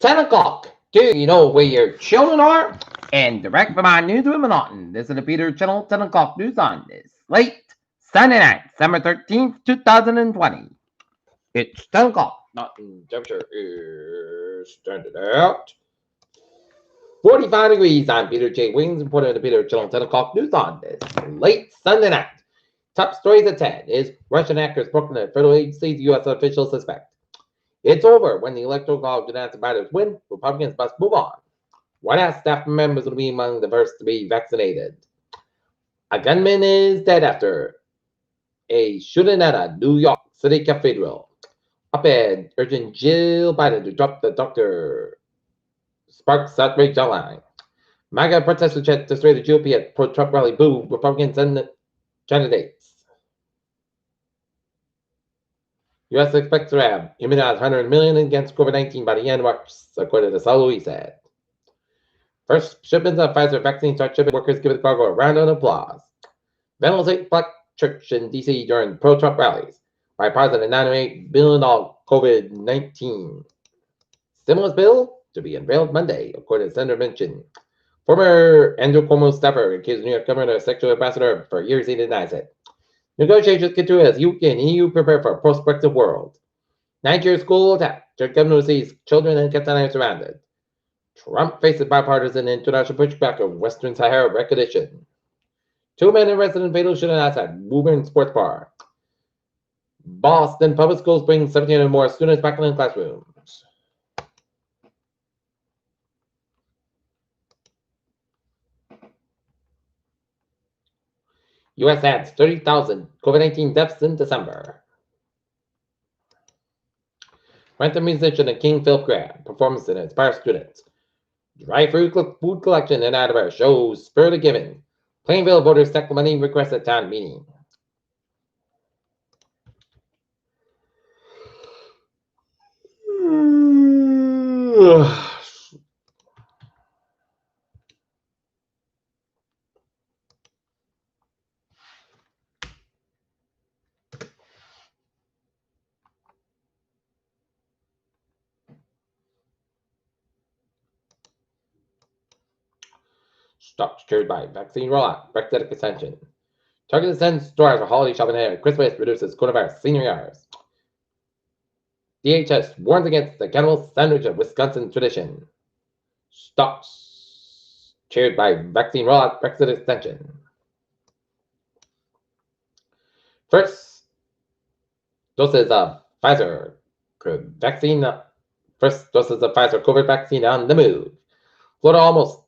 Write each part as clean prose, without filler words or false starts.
10 o'clock. Do you know where your children are? And direct from our newsroom in Lawton, this is the Peter Channel 10 o'clock news on this late Sunday night, December 13th, 2020. It's 10 o'clock. Mountain temperature is standing out 45 degrees. I'm Peter J. Wiggins, reporting on the Peter Channel 10 o'clock news on this late Sunday night. Top stories at 10 is Russian hackers broken into federal agencies, U.S. officials suspect. It's over when the Electoral College announced Biden's win. Republicans must move on. White House staff members will be among the first to be vaccinated. A gunman is dead after a shooting at a New York City cathedral. Op-ed urging Jill Biden to drop the Dr. Sparks outrage online. MAGA protesters checked to destroy the GOP at pro-Trump rally. Boo Republican Senate candidates. U.S. expects to have immunized 100 million against COVID-19 by the end of March, according to St. Louis said. First shipments of Pfizer vaccine start shipping. Workers give the cargo a round of applause. Vandals Black Church in D.C. during pro-Trump rallies. Bipartisan $98 billion COVID-19 stimulus bill to be unveiled Monday, according to Senator Manchin. Former Andrew Cuomo staffer accused New York governor of sexual ambassador. For years he denies it. Negotiations continue as UK and EU prepare for a prospective world. Nigeria school attack. Judge governor sees children and Catalonia surrounded. Trump faces bipartisan international pushback of Western Sahara recognition. 2 men arrested in fatal shooting outside Woburn Sports Bar. Boston public schools bring 1,700 more students back in the classrooms. U.S. adds 30,000 COVID-19 deaths in December. Rent musician and King Philip Graham performance and inspire students. Drive-through food collection in Attleboro shows spirit of giving. Plainville voters tackle money request at town meeting. Stocks carried by vaccine rollout, Brexit extension. Target sends stores for holiday shopping ahead. Christmas reduces coronavirus senior hours. DHS warns against the cannibal sandwich of Wisconsin tradition. Stocks cheered by vaccine rollout, Brexit extension. First doses of Pfizer vaccine. First doses of Pfizer COVID vaccine on the move. Florida almost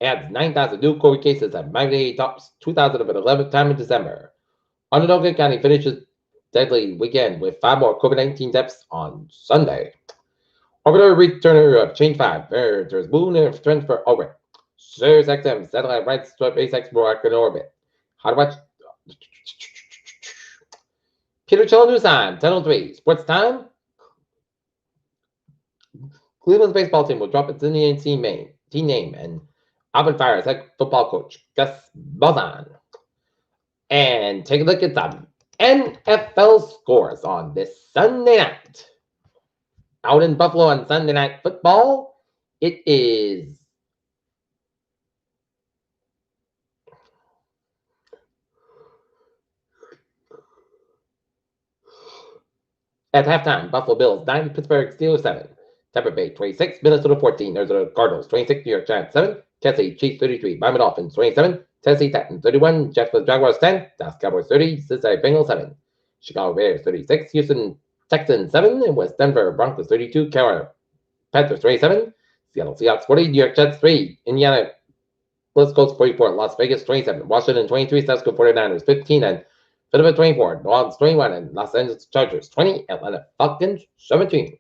adds 9,000 new COVID cases at Miami tops 2,000 for the 11th time in December. Onondaga County finishes deadly weekend with 5 more COVID-19 deaths on Sunday. Orbiter returner of Change 5. There's moon and trend for orbit. Sirius XM satellite rights to SpaceX more in orbit. How to watch? Peter Channel News Time, 10:03. Sports time. Cleveland's baseball team will drop its Indian team name and Auburn fires head football coach Gus Malzahn. And take a look at some NFL scores on this Sunday night. Out in Buffalo on Sunday Night Football, it is at halftime, Buffalo Bills 9, Pittsburgh Steelers 7, Tampa Bay 26, Minnesota 14, Arizona Cardinals 26, New York Giants 7, Kansas City Chiefs 33, Miami Dolphins 27, Tennessee Titans 31, Jacksonville Jaguars 10, Dallas Cowboys 30, Cincinnati Bengals 7, Chicago Bears 36, Houston Texans 7, and West Denver Broncos 32, Carolina Panthers 27, Seattle Seahawks 40, New York Jets 3, Indiana Coast 44, Las Vegas 27, Washington 23, San Francisco 49ers 15, and Philadelphia 24, New Orleans 21, and Los Angeles Chargers 20, Atlanta Falcons 17.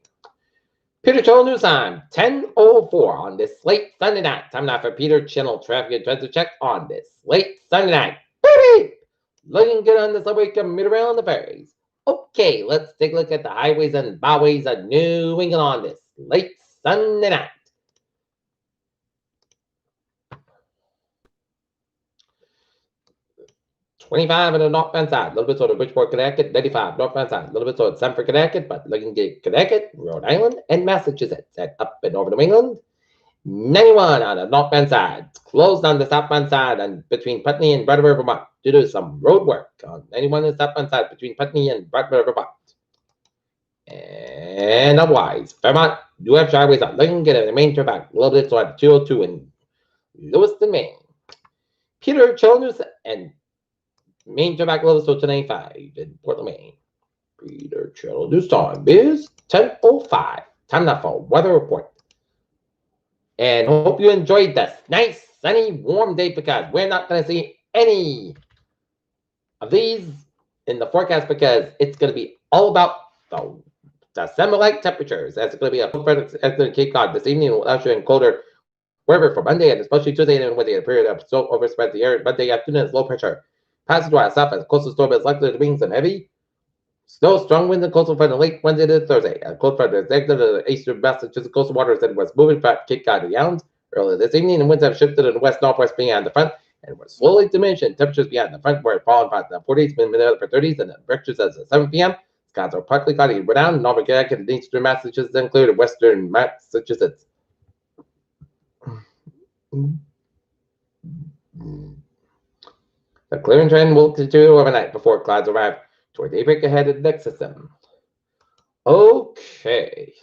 Peter Channel News Time, 10:04 on this late Sunday night. Time now for Peter Channel Traffic and Transit Check on this late Sunday night. Beep! Looking good on the subway commuter rail and the ferries. Okay, let's take a look at the highways and byways of New England on this late Sunday night. 25 on the northbound side, a little bit toward Bridgeport, Connecticut. 95 northbound side, a little bit toward Stamford, Connecticut, but looking at Connecticut, Rhode Island, and Massachusetts, and up and over New England. 91 on the northbound side, closed on the southbound side and between Putney and Brattleboro, Vermont, due to some road work on 91 on the southbound side between Putney and Brattleboro, Vermont. And otherwise, Vermont, New Hampshire highways are looking at the main turnback, a little bit toward 202 in Lewiston, Maine. Peter Childers and main turnback a little bit to 95 in Portland, Maine. Peter Childers time is 10:05. Time now for weather report. And hope you enjoyed this nice, sunny, warm day because we're not going to see any of these in the forecast because it's going to be all about the December-like temperatures. As it's going to be a cold front at Cape Cod this evening, will usher in colder wherever for Monday and especially Tuesday and Wednesday. A period of snow overspread the area. Monday afternoon is low pressure. Passage to our south as coastal storm is likely to bring some heavy snow, strong winds, and coastal front late Wednesday to Thursday. A cold front is exited the eastern Massachusetts coastal waters and was moving from Cape Cod to the Islands earlier this evening. And winds have shifted to the west-northwest beyond the front and were slowly diminishing. Temperatures beyond the front were falling from the 40s, mid upper 30s, and the temperatures as of 7 p.m. Skies are partly cloudy. We're down. Northern Connecticut and eastern Massachusetts included western Massachusetts. The clearing trend will continue overnight before clouds arrive toward daybreak ahead of the next system. Okay.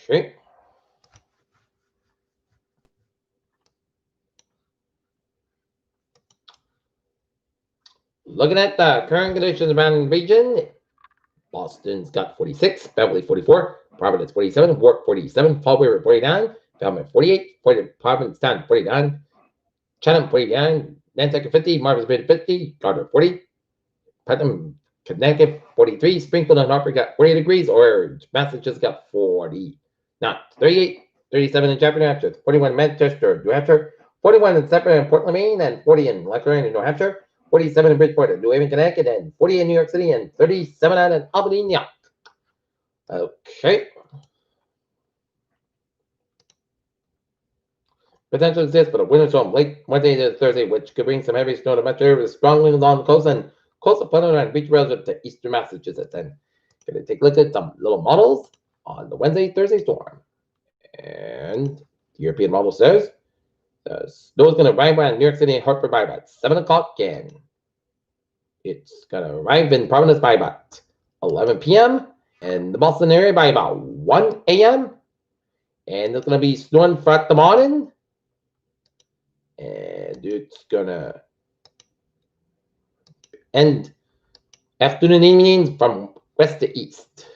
Okay. Looking at the current conditions around the region, Boston's got 46, Beverly 44, Providence 47, Warwick 47, Fall River 49, Falmouth 48, Provincetown 49, Chatham 49, Nantucket 50, Marvinsburg 50, Gardner 40, Putnam, Connecticut 43, Springfield and Hartford got 40 degrees, Orange, Massachusetts got 40, not 38, 37 in Chapel, New Hampshire, 41 in Manchester, New Hampshire, 41 in Suffolk and Portland, Maine, and 40 in Lexington, New Hampshire, 47 in Bridgeport and New Haven, Connecticut, and 40 in New York City, and 37 out in Albany, New York. Okay. Potential exists for a winter storm late Wednesday to Thursday, which could bring some heavy snow to Metro with strong winds along the coast and coastal plain and beach rails to eastern Massachusetts. And going to take a look at some little models on the Wednesday-Thursday storm. And the European model says the snow is going to arrive around New York City and Hartford by about 7 o'clock, and it's going to arrive in Providence by about 11 p.m. and the Boston area by about 1 a.m. And it's going to be snowing throughout the morning. And it's going to end afternoon and evenings from west to east.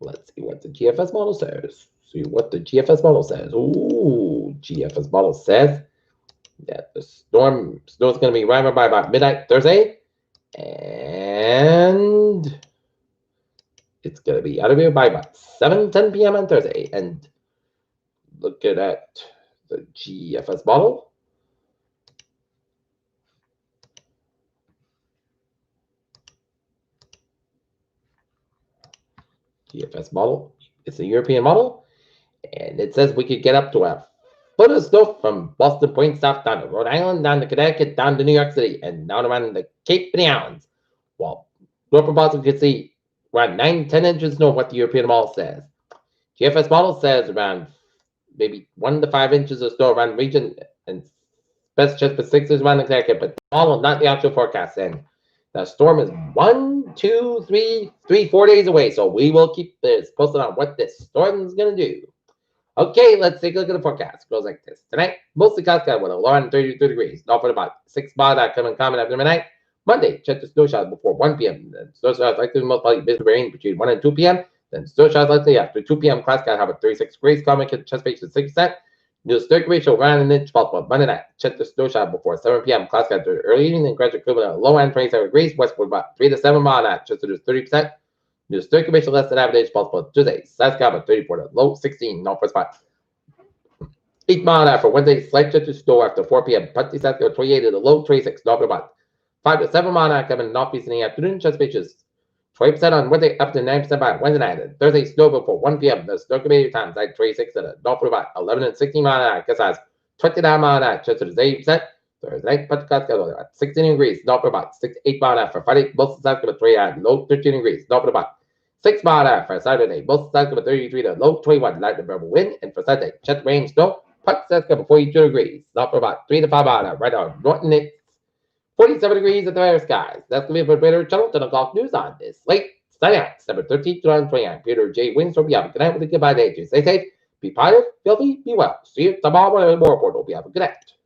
Let's see what the GFS model says. Ooh, GFS model says that the snow is going to be arriving by about midnight Thursday, and it's going to be out of here by about 7:10 p.m. on Thursday. And look at that, the GFS model. GFS model. It's a European model, and it says we could get up to a foot of snow from Boston Point south down to Rhode Island, down to Connecticut, down to New York City, and down around the Cape and the Islands. While North Boston could see around 9-10 inches of snow, what the European model says. GFS model says around maybe 1 to 5 inches of snow around the region, and best just for 6 inches around the Connecticut, but all not the actual forecast. And the storm is 1, 2, 3, 4 days away, so we will keep this posted on what this storm is going to do. Okay, let's take a look at the forecast. It goes like this. Tonight, mostly clouds with a low on 32 degrees. North at about 6 miles out coming common after midnight. Monday, check the snow showers before 1 p.m. Then snow showers likely most likely busy rain between 1 and 2 p.m. Then snow showers likely after 2 p.m. Clouds got have a 36 degrees. Common chest rate is 6%. News 30 ratio around an inch possible. Monday night, check the snow shower before 7 p.m. Clouds got early evening and gradual cool at a low end 27 degrees. Westward about 3 to 7 miles an hour. Just to do 30%. News circulation less than average possible Tuesday. South about 34 to low 16. Northwest spot. 8 mile an hour for Wednesday. Slight shift to snow after 4 p.m. Putney South 28 to the low 26. North about 5 to 7 mile an hour coming northeast in the afternoon. Just pitches 20% on Wednesday, up to 9% by Wednesday night. And Thursday, snow before 1 p.m. The snow community times like 26 and not for about 11 and 16 mile an hour. Guess size 29 mile an hour. Just to the 8%. Thursday night, podcast schedule about 16 degrees, not for about 6 to 8 mile an hour. For Friday, most sides going to 3 and low 13 degrees, not for about 6 mile an hour. For Saturday, most sides going to 33 to low 21, light to variable wind. And for Sunday, check rain, snow. Podcast going to 42 degrees, not for about 3 to 5 mile an hour. Right on Norton, it's 47 degrees at the fair skies. That's going to be for Peter Channel 10 o'clock news on this late Sunday night, December 13th, 2029. Peter J. Wiggins from Yahoo. Good night with a goodbye day. Stay safe, be positive, healthy, be well. See you tomorrow morning. More report. Hope you have a good night.